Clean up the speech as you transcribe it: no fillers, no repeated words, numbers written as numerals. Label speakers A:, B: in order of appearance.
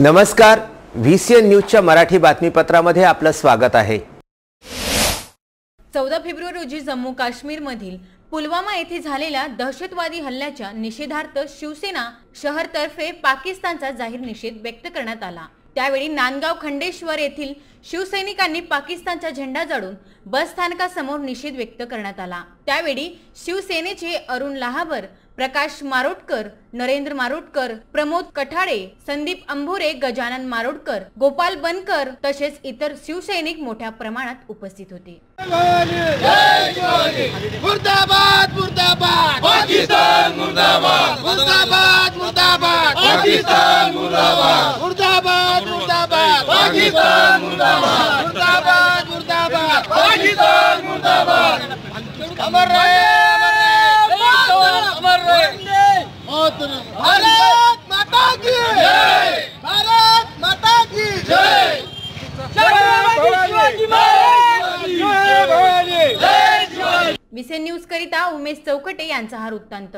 A: नमस्कार, VCN न्यूजच्या मराठी बातमीपत्रामध्ये आपलं स्वागत आहे।
B: 14 फेब्रुवारी रोजी जम्मू काश्मीर मधील पुलवामा येथे झालेल्या दहशतवादी हल्ल्याच्या निषेधार्थ शिवसेना शहरतर्फे पाकिस्तानचा जाहीर निषेध व्यक्त करण्यात आला। त्यावेळी नांदगाव खंडेश्वर येथील शिवसैनिकांनी पाकिस्तानचा झेंडा जाळून बस स्थानकासमोर निषेध व्यक्त करण्यात आला। त्यावेळी शिवसेनेचे अरुण लहावर, प्रकाश मारोटकर, नरेंद्र मारोटकर, प्रमोद कठाळे, संदीप अंभोरे, गजानन मारोटकर, गोपाल बनकर तसेच इतर शिवसैनिक मोठ्या प्रमाणात उपस्थित होते।
C: मुर्दाबाद मुर्दाबाद पाकिस्तान, मुर्दाबाद मुर्दाबाद मुर्दाबाद पाकिस्तान, मुर्दाबाद मुर्दाबाद मुर्दाबाद पाकिस्तान, मुर्दाबाद मुर्दाबाद मुर्दाबाद पाकिस्तान, मुर्दाबाद। अमर रहे अमर रहे भारत माता की जय, भारत माता की जय।
B: VCN न्यूज करिता उमेश चौकटे यांचा हा वृत्तांत।